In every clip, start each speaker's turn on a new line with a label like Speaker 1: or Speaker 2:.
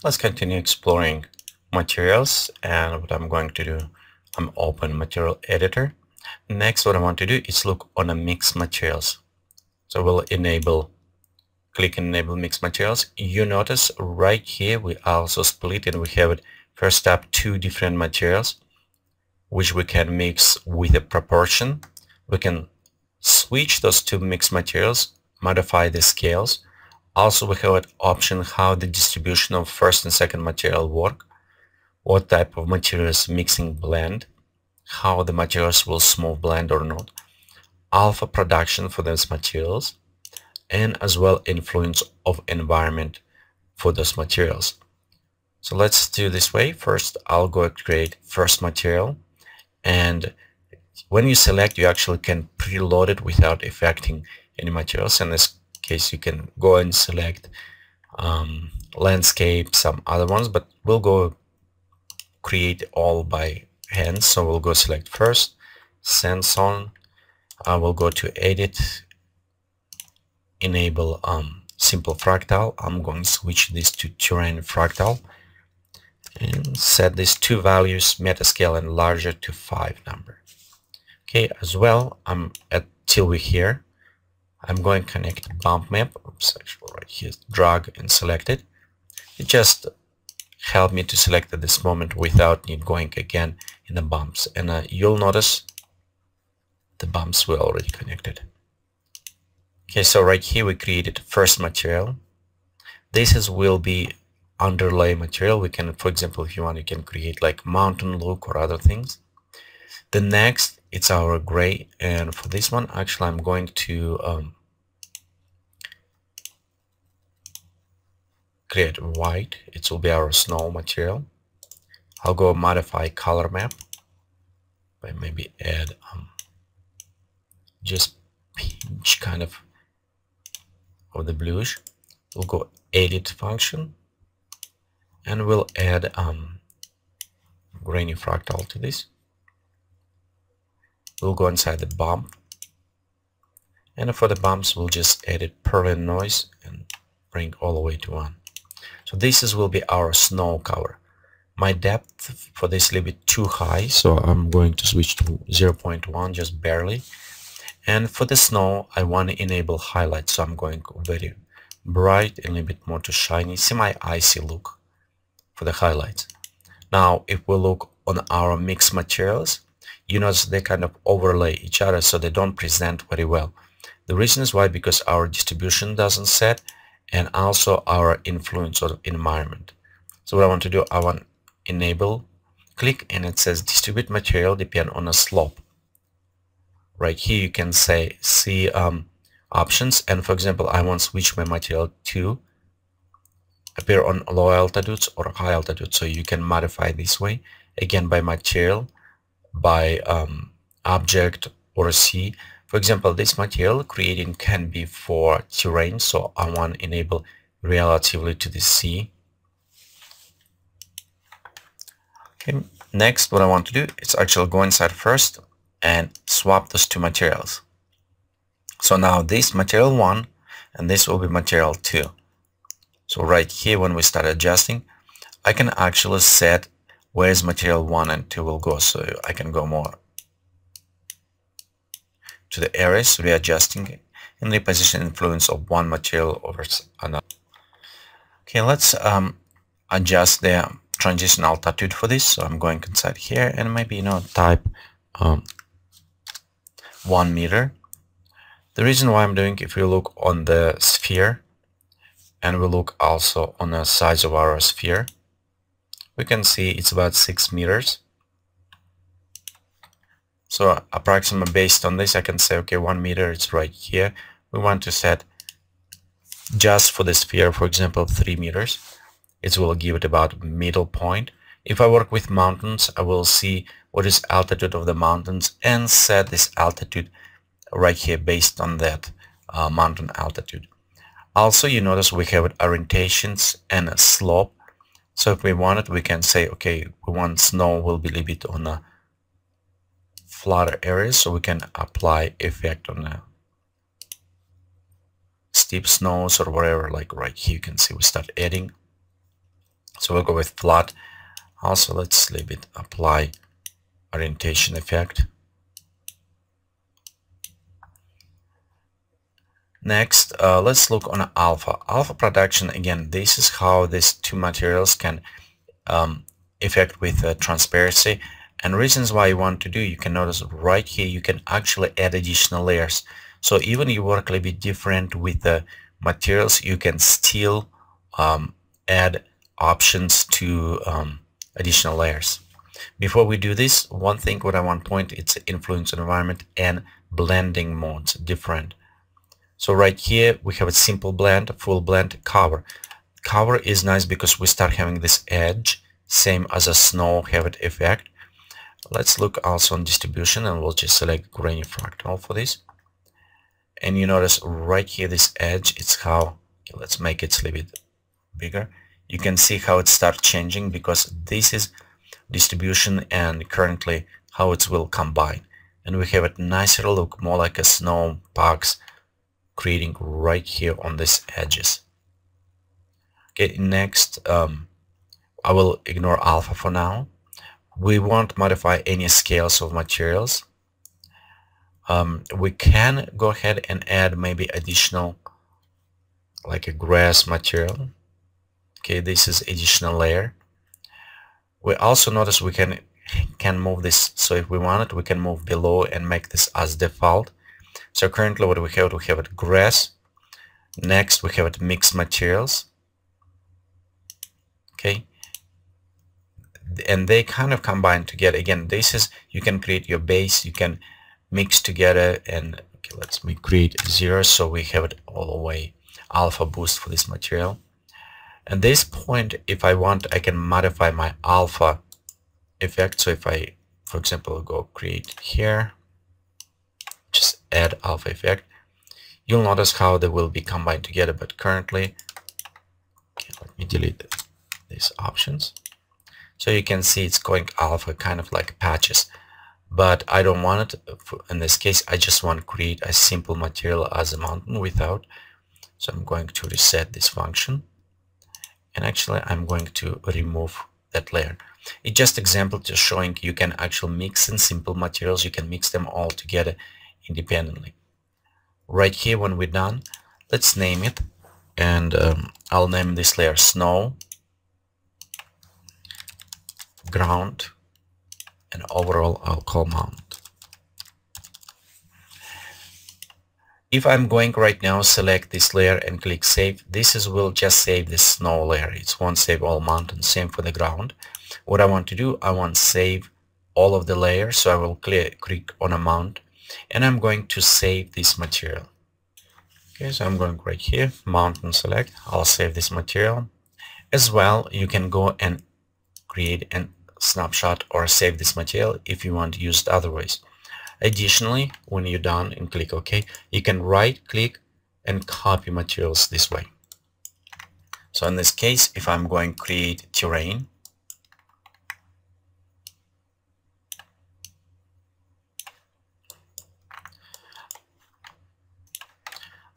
Speaker 1: Let's continue exploring materials, and what I'm going to do, I'm open material editor. Next, what I want to do is look on a mixed materials. So we'll click enable mixed materials. You notice right here we also split and we have it first up two different materials which we can mix with a proportion. We can switch those two mixed materials, modify the scales. Also we have an option how the distribution of first and second material work, what type of materials mixing blend, how the materials will smooth blend or not, alpha production for those materials, and as well influence of environment for those materials. So let's do this way. First, I'll go create first material, and when you select, you actually can preload it without affecting any materials. In this case, you can go and select landscape, some other ones, but we'll go create all by hand. So we'll go select first, sense on. I will go to edit, enable simple fractal. I'm going to switch this to terrain fractal and set these two values, metascale and larger, to 5 number. Okay, as well, I'm at till we're here. I'm going to connect bump map. Oops, actually right here, drag and select it. It just helped me to select at this moment without need going again in the bumps. And you'll notice the bumps were already connected. Okay, so right here we created first material. This will be underlay material. We can, for example, if you want, you can create like mountain look or other things. The next, it's our gray, and for this one, actually, I'm going to create white. It will be our snow material. I'll go modify color map by maybe add just pinch kind of the bluish. We'll go edit function, and we'll add grainy fractal to this. We'll go inside the bump, and for the bumps we'll just edit permanent noise and bring all the way to 1. So this will be our snow cover. My depth for this is a little bit too high, so I'm going to switch to 0.1, just barely. And for the snow, I want to enable highlight, so I'm going very bright and a little bit more to shiny, semi-icy look for the highlights. Now, if we look on our mixed materials, you notice they kind of overlay each other, so they don't present very well. The reason is why, because our distribution doesn't set, and also our influence of environment. So what I want to do, I want enable, click, and it says distribute material depend on a slope. Right here you can say see options, and for example, I want to switch my material to appear on low altitudes or high altitude, so you can modify this way, again by material, by object or sea. For example, this material creating can be for terrain, so I want to enable relatively to the sea. Okay, next what I want to do is actually go inside first and swap those two materials. So now this material 1 and this will be material 2. So right here when we start adjusting, I can actually set where is material 1 and 2 will go, so I can go more to the areas, readjusting and reposition influence of one material over another. Okay, let's adjust the transition altitude for this. So I'm going inside here and maybe type 1 meter. The reason why I'm doing, if we look on the sphere and we look also on the size of our sphere, we can see it's about 6 meters. So approximately based on this, I can say, okay, 1 meter, it's right here. We want to set just for the sphere, for example, 3 meters. It will give it about middle point. If I work with mountains, I will see what is altitude of the mountains and set this altitude right here based on that mountain altitude. Also, you notice we have orientations and a slope. So if we want it, we can say, okay, we want snow will be a little bit on a flatter areas, so we can apply effect on the steep snows or whatever. Like right here, you can see we start adding So we'll go with flat. Also, let's leave it apply orientation effect. Next, let's look on alpha. Alpha production, again, this is how these two materials can affect with transparency. And reasons why you want to do, you can notice right here, you can actually add additional layers. So even you work a little bit different with the materials, you can still add options to additional layers. Before we do this, one thing what I want to point, it's influence environment and blending modes different. So right here we have a simple blend, full blend, cover. Cover is nice because we start having this edge, same as a snow have it effect. Let's look also on distribution, and we'll just select grainy fractal for this. And you notice right here this edge, it's how, okay, let's make it a little bit bigger. You can see how it starts changing because this is distribution and currently how it will combine. And we have a nicer look, more like a snow box, creating right here on these edges. Okay, next, I will ignore alpha for now. We won't modify any scales of materials. We can go ahead and add maybe additional, like a grass material. Okay, this is additional layer. We also notice we can move this. So if we want it, we can move below and make this as default. So currently what we have it grass. Next we have it mixed materials. Okay, and they kind of combine together. Again, this is, you can create your base, you can mix together, and okay, let's create 0 so we have it all the way alpha boost for this material. At this point, if I want, I can modify my alpha effect. So if I, for example, go create here, just add alpha effect, you'll notice how they will be combined together. But currently, okay, let me delete these options. So you can see it's going alpha, kind of like patches, but I don't want it. In this case, I just want to create a simple material as a mountain without. So I'm going to reset this function, and actually I'm going to remove that layer. It's just example to showing you can actually mix in simple materials. You can mix them all together independently. Right here, when we're done, let's name it, and I'll name this layer snow, ground, and overall I'll call mount. If I'm going right now, select this layer and click save, will just save this snow layer. It won't save all mountains. Same for the ground. What I want to do, I want to save all of the layers, so I will click on a mount, and I'm going to save this material. Okay, so I'm going right here, mountain select, I'll save this material. As well, you can go and create a snapshot or save this material if you want to use it other ways. Additionally, when you're done and click OK, you can right click and copy materials this way. So in this case, if I'm going to create terrain,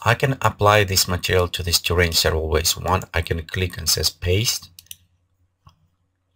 Speaker 1: I can apply this material to this terrain several ways. One, I can click and says paste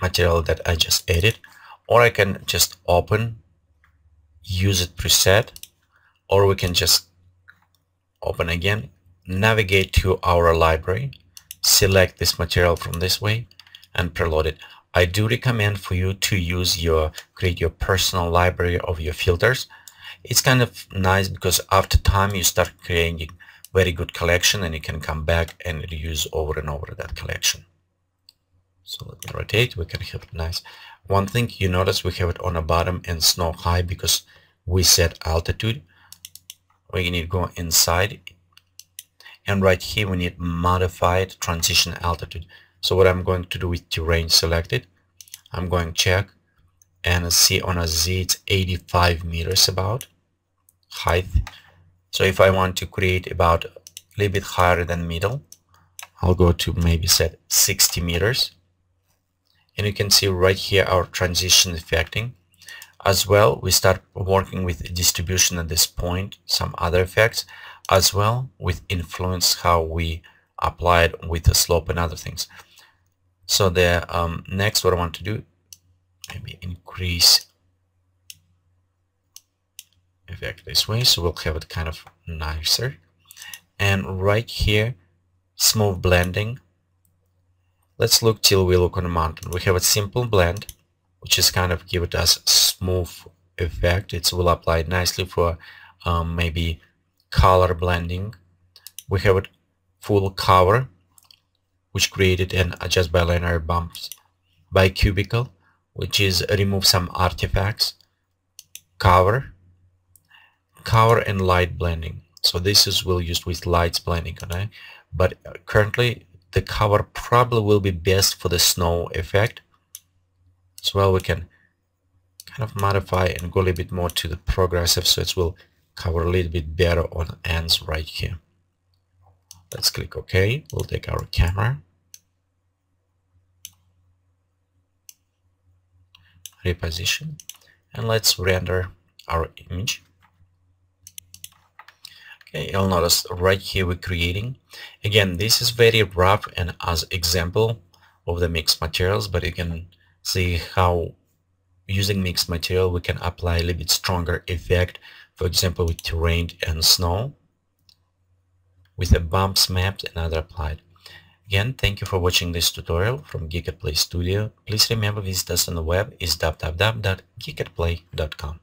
Speaker 1: material that I just added, or I can just open, use it preset, or we can just open again, navigate to our library, select this material from this way, and preload it. I do recommend for you to create your personal library of your filters. It's kind of nice because after time you start creating very good collection, and you can come back and reuse over and over that collection. So let me rotate, we can have it nice. One thing you notice, we have it on the bottom and snow high because we set altitude. We need to go inside, and right here we need modified transition altitude. So what I'm going to do with terrain selected, I'm going to check and see on a Z it's 85 meters about height. So if I want to create about a little bit higher than middle, I'll go to maybe set 60 meters. And you can see right here our transition affecting. As well, we start working with distribution at this point, some other effects, as well with influence, how we apply it with the slope and other things. So the next what I want to do, maybe increase effect this way, so we'll have it kind of nicer. And right here, smooth blending. Let's look till we look on the mountain. We have a simple blend, which is kind of give it us smooth effect. It will apply nicely for maybe color blending. We have it full cover, which created an adjust by linear bumps by cubicle, which is remove some artifacts. Cover and light blending. So this is will used with lights blending, okay? But currently the cover probably will be best for the snow effect. As well, we can kind of modify and go a little bit more to the progressive, so it will cover a little bit better on ends right here. Let's click OK. We'll take our camera, reposition, and let's render our image. Okay, you'll notice right here we're creating. Again, this is very rough and as example of the mixed materials, but you can see how using mixed material we can apply a little bit stronger effect, for example with terrain and snow, with the bumps mapped and other applied. Again, thank you for watching this tutorial from Geekatplay Studio. Please remember visit us on the web is www.geekatplay.com.